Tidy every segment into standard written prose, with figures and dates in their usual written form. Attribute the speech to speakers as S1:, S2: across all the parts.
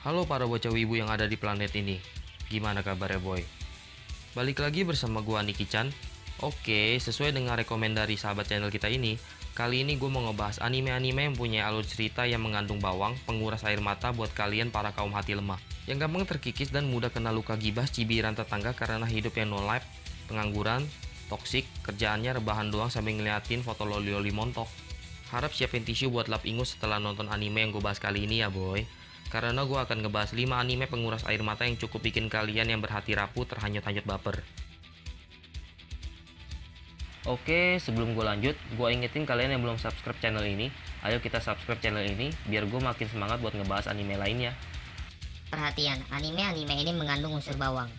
S1: Halo para bocah wibu yang ada di planet ini. Gimana kabarnya boy? Balik lagi bersama gua Niki Chan. Oke, sesuai dengan rekomendasi sahabat channel kita ini, kali ini gue mau ngebahas anime-anime yang punya alur cerita yang mengandung bawang, penguras air mata buat kalian para kaum hati lemah. Yang gampang terkikis dan mudah kena luka gibah cibiran tetangga karena hidup yang no life, pengangguran, toksik, kerjaannya rebahan doang sambil ngeliatin foto loli-loli montok. Harap siapin tisu buat lap ingus setelah nonton anime yang gue bahas kali ini ya boy. Karena gue akan ngebahas 5 anime penguras air mata yang cukup bikin kalian yang berhati rapuh terhanyut-hanyut baper. Oke, sebelum gue lanjut, gue ingetin kalian yang belum subscribe channel ini, ayo kita subscribe channel ini biar gue makin semangat buat ngebahas anime lainnya.
S2: Perhatian, anime-anime ini mengandung unsur bawang.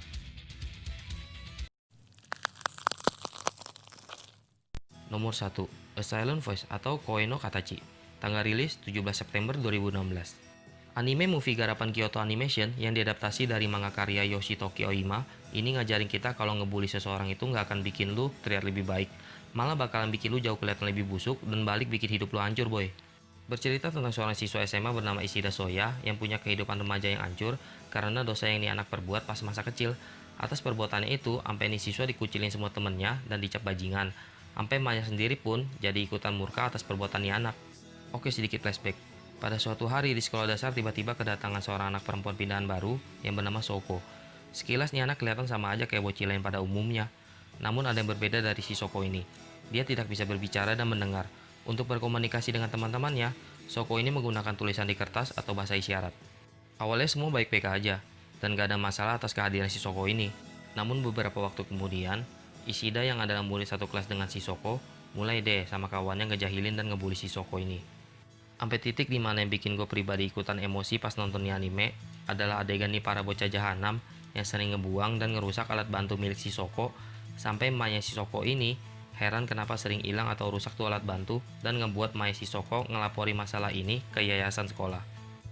S1: Nomor 1, A Silent Voice atau Koe no Katachi. Tanggal rilis 17 September 2016. Anime movie garapan Kyoto Animation yang diadaptasi dari manga karya Yoshitoki Oima ini ngajarin kita kalau ngebully seseorang itu nggak akan bikin lu terlihat lebih baik, malah bakalan bikin lu jauh kelihatan lebih busuk dan balik bikin hidup lu hancur boy. Bercerita tentang seorang siswa SMA bernama Ishida Soya yang punya kehidupan remaja yang hancur karena dosa yang nih anak perbuat pas masa kecil. Atas perbuatannya itu, sampai nih siswa dikucilin semua temennya dan dicap bajingan. Sampai Maya sendiri pun jadi ikutan murka atas perbuatan nih anak. Oke, sedikit flashback. Pada suatu hari di sekolah dasar tiba-tiba kedatangan seorang anak perempuan pindahan baru yang bernama Soko. Sekilas nih anak kelihatan sama aja kayak bocil lain pada umumnya. Namun ada yang berbeda dari si Soko ini. Dia tidak bisa berbicara dan mendengar. Untuk berkomunikasi dengan teman-temannya, Soko ini menggunakan tulisan di kertas atau bahasa isyarat. Awalnya semua baik-baik aja, dan gak ada masalah atas kehadiran si Soko ini. Namun beberapa waktu kemudian, Ishida yang adalah murid satu kelas dengan si Soko, mulai deh sama kawannya ngejahilin dan ngebully si Soko ini. Sampai titik dimana yang bikin gue pribadi ikutan emosi pas nonton nih anime adalah adegan nih para bocah jahanam yang sering ngebuang dan ngerusak alat bantu milik si Soko, sampai emaknya si Soko ini heran kenapa sering hilang atau rusak tuh alat bantu dan ngebuat emaknya si Soko ngelapori masalah ini ke yayasan sekolah.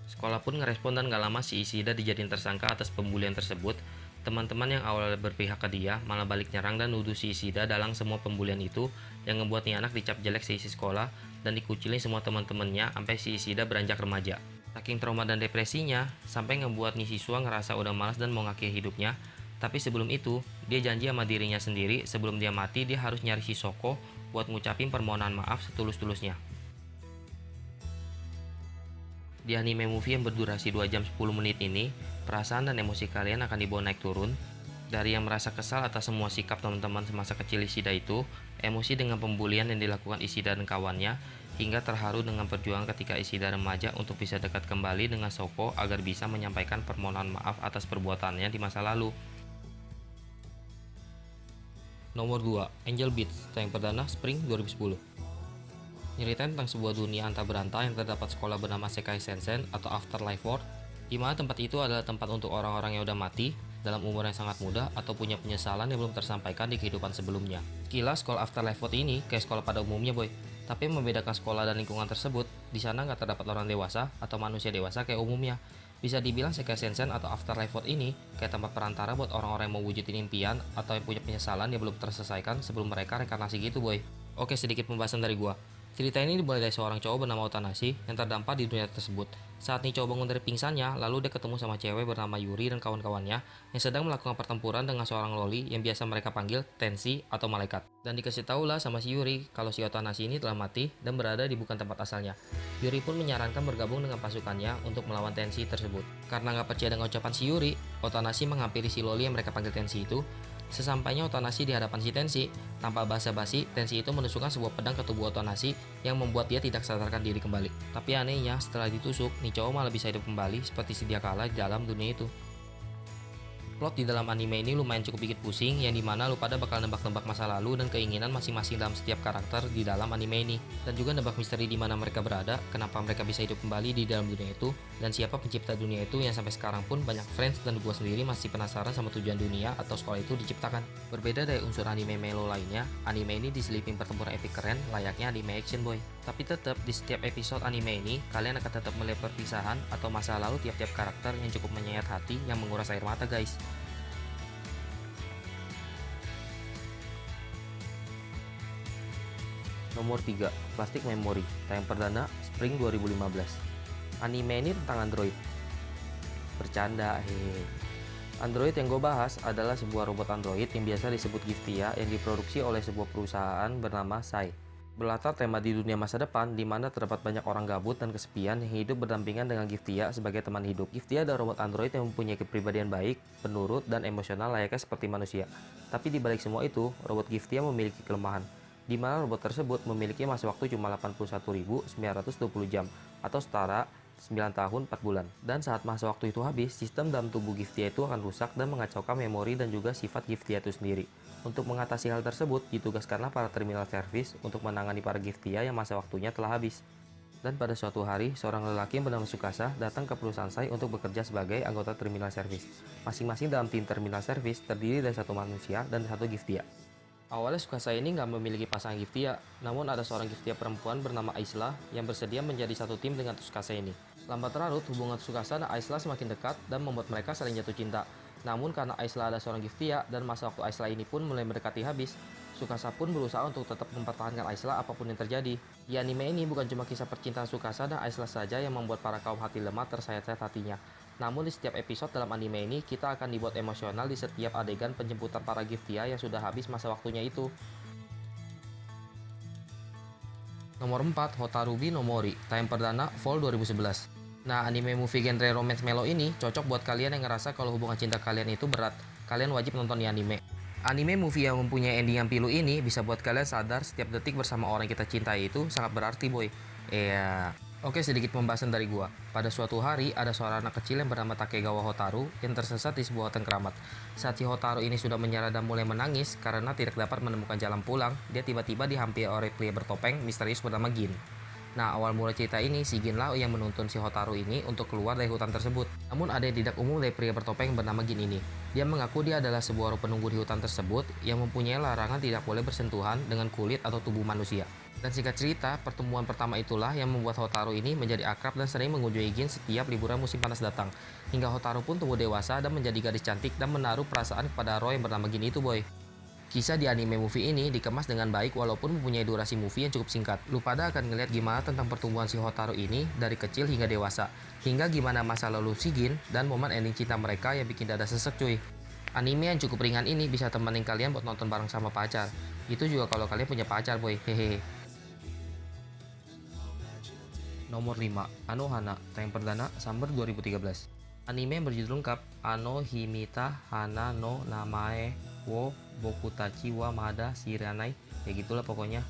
S1: Sekolah pun ngerespon dan gak lama si Ishida dijadiin tersangka atas pembulian tersebut. Teman-teman yang awalnya berpihak ke dia malah balik nyerang dan nuduh si Ishida dalam semua pembulian itu, yang ngebuat nih anak dicap jelek seisi sekolah dan dikucilin semua teman-temannya sampai si Ishida beranjak remaja. Saking trauma dan depresinya, sampai ngebuat nih siswa ngerasa udah malas dan mau ngakhiri hidupnya. Tapi sebelum itu, dia janji sama dirinya sendiri sebelum dia mati dia harus nyari si Soko buat ngucapin permohonan maaf setulus-tulusnya. Di anime movie yang berdurasi 2 jam 10 menit ini, perasaan dan emosi kalian akan dibawa naik turun. Dari yang merasa kesal atas semua sikap teman-teman semasa kecil Ishida itu, emosi dengan pembulian yang dilakukan Ishida dan kawannya, hingga terharu dengan perjuangan ketika Ishida remaja untuk bisa dekat kembali dengan Soko agar bisa menyampaikan permohonan maaf atas perbuatannya di masa lalu. Nomor 2, Angel Beats, tayang perdana Spring 2010. Nyeritain tentang sebuah dunia anta beranta yang terdapat sekolah bernama Sekai Sensen atau Afterlife World, di mana tempat itu adalah tempat untuk orang-orang yang udah mati dalam umur yang sangat muda atau punya penyesalan yang belum tersampaikan di kehidupan sebelumnya. Sekilas sekolah Afterlife World ini kayak sekolah pada umumnya boy, tapi yang membedakan sekolah dan lingkungan tersebut, di sana nggak terdapat orang dewasa atau manusia dewasa kayak umumnya. Bisa dibilang Sekai Sensen atau Afterlife World ini kayak tempat perantara buat orang-orang yang mau wujudin impian atau yang punya penyesalan yang belum terselesaikan sebelum mereka reinkarnasi gitu boy. Oke, sedikit pembahasan dari gua. Cerita ini dimulai dari seorang cowok bernama Otanasi yang terdampar di dunia tersebut. Saat nih cowok bangun dari pingsannya, lalu dia ketemu sama cewek bernama Yuri dan kawan-kawannya yang sedang melakukan pertempuran dengan seorang loli yang biasa mereka panggil Tensi atau malaikat. Dan dikasih tahu lah sama si Yuri kalau si Otanasi ini telah mati dan berada di bukan tempat asalnya. Yuri pun menyarankan bergabung dengan pasukannya untuk melawan Tensi tersebut. Karena nggak percaya dengan ucapan si Yuri, Otanasi menghampiri si loli yang mereka panggil Tensi itu. Sesampainya Otanasi di hadapan si Tensi, tanpa basa-basi, Tensi itu menusukkan sebuah pedang ke tubuh Otanasi yang membuat dia tidak sadarkan diri kembali. Tapi anehnya, setelah ditusuk, nih cowok malah bisa hidup kembali seperti sedia kala di dalam dunia itu. Plot di dalam anime ini lumayan cukup bikin pusing, yang dimana lu pada bakal nebak-nebak masa lalu dan keinginan masing-masing dalam setiap karakter di dalam anime ini. Dan juga nebak misteri di mana mereka berada, kenapa mereka bisa hidup kembali di dalam dunia itu, dan siapa pencipta dunia itu yang sampai sekarang pun banyak fans dan gua sendiri masih penasaran sama tujuan dunia atau sekolah itu diciptakan. Berbeda dari unsur anime melo lainnya, anime ini diselipin pertempuran epic keren layaknya anime action boy. Tapi tetap di setiap episode anime ini, kalian akan tetap melihat perpisahan atau masa lalu tiap-tiap karakter yang cukup menyayat hati yang menguras air mata guys. Nomor 3, Plastic Memory, tayang perdana Spring 2015. Anime ini tentang android. Bercanda, hehe. Android yang gue bahas adalah sebuah robot Android yang biasa disebut Giftia yang diproduksi oleh sebuah perusahaan bernama Sai. Berlatar tema di dunia masa depan, di mana terdapat banyak orang gabut dan kesepian yang hidup berdampingan dengan Giftia sebagai teman hidup. Giftia adalah robot Android yang mempunyai kepribadian baik, penurut, dan emosional layaknya seperti manusia. Tapi di balik semua itu, robot Giftia memiliki kelemahan, di mana robot tersebut memiliki masa waktu cuma 81.920 jam, atau setara 9 tahun 4 bulan. Dan saat masa waktu itu habis, sistem dalam tubuh Giftia itu akan rusak dan mengacaukan memori dan juga sifat Giftia itu sendiri. Untuk mengatasi hal tersebut, ditugaskanlah para terminal service untuk menangani para Giftia yang masa waktunya telah habis. Dan pada suatu hari, seorang lelaki yang bernama Tsukasa datang ke perusahaan Sai untuk bekerja sebagai anggota terminal service. Masing-masing dalam tim terminal service terdiri dari satu manusia dan satu Giftia. Awalnya Tsukasa ini nggak memiliki pasangan Giftia, namun ada seorang Giftia perempuan bernama Aisla yang bersedia menjadi satu tim dengan Tsukasa ini. Lambat larut, hubungan Tsukasa dan Aisla semakin dekat dan membuat mereka saling jatuh cinta. Namun karena Aisla ada seorang Giftia dan masa waktu Aisla ini pun mulai mendekati habis, Tsukasa pun berusaha untuk tetap mempertahankan Aisla apapun yang terjadi. Di anime ini bukan cuma kisah percintaan Tsukasa dan Aisla saja yang membuat para kaum hati lemah tersayat-sayat hatinya. Namun di setiap episode dalam anime ini, kita akan dibuat emosional di setiap adegan penjemputan para Giftia yang sudah habis masa waktunya itu. Nomor 4, Hotarubi no Mori, tayang perdana Fall 2011. Nah, anime movie genre romance melo ini cocok buat kalian yang ngerasa kalau hubungan cinta kalian itu berat. Kalian wajib nonton di anime. Anime movie yang mempunyai ending yang pilu ini bisa buat kalian sadar setiap detik bersama orang yang kita cintai itu sangat berarti, boy. Oke, sedikit pembahasan dari gua. Pada suatu hari, ada seorang anak kecil yang bernama Takegawa Hotaru yang tersesat di sebuah hutan keramat. Saat si Hotaru ini sudah menyerah dan mulai menangis karena tidak dapat menemukan jalan pulang, dia tiba-tiba dihampiri oleh pria bertopeng misterius bernama Gin. Nah, awal mula cerita ini, si Gin lah yang menuntun si Hotaru ini untuk keluar dari hutan tersebut. Namun ada yang tidak umum dari pria bertopeng bernama Gin ini. Dia mengaku dia adalah sebuah roh penunggu di hutan tersebut yang mempunyai larangan tidak boleh bersentuhan dengan kulit atau tubuh manusia. Dan singkat cerita, pertemuan pertama itulah yang membuat Hotaru ini menjadi akrab dan sering mengunjungi Gin setiap liburan musim panas datang. Hingga Hotaru pun tumbuh dewasa dan menjadi gadis cantik dan menaruh perasaan kepada roh yang bernama Gin itu, boy. Kisah di anime movie ini dikemas dengan baik walaupun mempunyai durasi movie yang cukup singkat. Lu pada akan ngeliat gimana tentang pertumbuhan si Hotaru ini dari kecil hingga dewasa, hingga gimana masa lalu si Gin dan momen ending cinta mereka yang bikin dada sesek, cuy. Anime yang cukup ringan ini bisa temenin kalian buat nonton bareng sama pacar. Itu juga kalau kalian punya pacar, boy. Hehehe. Nomor 5, Anohana, tayang perdana Summer 2013. Anime yang berjudul lengkap Anohimita Hana no Namae wo Bokutachi wa Mada Shiranai. Ya gitulah pokoknya.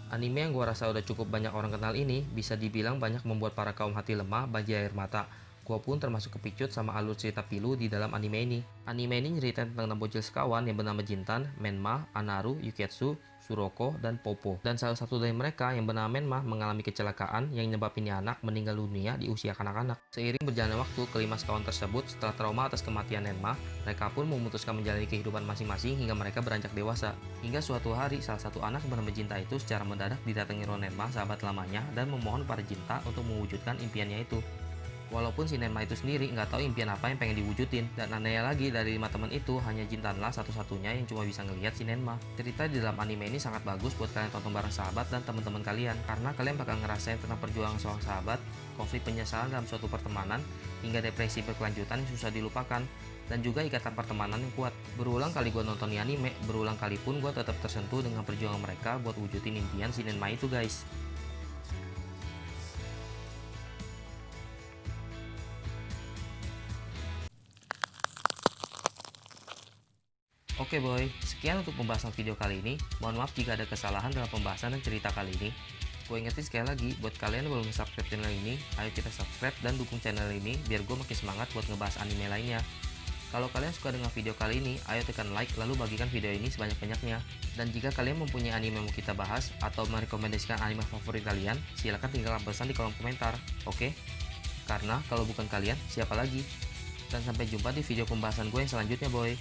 S1: Anime yang gua rasa udah cukup banyak orang kenal ini bisa dibilang banyak membuat para kaum hati lemah banjir air mata. Gua pun termasuk kepicut sama alur cerita pilu di dalam anime ini. Anime ini nyeritain tentang 6 bocil sekawan yang bernama Jintan, Menma, Anaru, Yuketsu, Suroko, dan Popo. Dan salah satu dari mereka yang bernama Menma mengalami kecelakaan yang menyebabkan anak meninggal dunia di usia kanak-kanak. Seiring berjalannya waktu, kelima sekawan tersebut setelah trauma atas kematian Menma, mereka pun memutuskan menjalani kehidupan masing-masing hingga mereka beranjak dewasa. Hingga suatu hari, salah satu anak bernama Jinta itu secara mendadak didatangi roh Menma, sahabat lamanya, dan memohon pada Jinta untuk mewujudkan impiannya itu. Walaupun si Nenma itu sendiri nggak tahu impian apa yang pengen diwujudin, dan anehnya lagi dari 5 teman itu hanya Jintanlah satu-satunya yang cuma bisa ngelihat si Nenma. Cerita di dalam anime ini sangat bagus buat kalian tonton bareng sahabat dan teman-teman kalian, karena kalian bakal ngerasain tentang perjuangan seorang sahabat, konflik penyesalan dalam suatu pertemanan, hingga depresi berkelanjutan yang susah dilupakan, dan juga ikatan pertemanan yang kuat. Berulang kali gue nonton di anime, berulang kali pun gue tetap tersentuh dengan perjuangan mereka buat wujudin impian si Nenma itu, guys. Oke boy, sekian untuk pembahasan video kali ini. Mohon maaf jika ada kesalahan dalam pembahasan dan cerita kali ini. Gue ingetin sekali lagi, buat kalian yang belum subscribe channel ini, ayo kita subscribe dan dukung channel ini biar gue makin semangat buat ngebahas anime lainnya. Kalau kalian suka dengan video kali ini, ayo tekan like lalu bagikan video ini sebanyak-banyaknya. Dan jika kalian mempunyai anime yang mau kita bahas atau merekomendasikan anime favorit kalian, silahkan tinggalkan pesan di kolom komentar, oke? Karena kalau bukan kalian, siapa lagi? Dan sampai jumpa di video pembahasan gue yang selanjutnya, boy.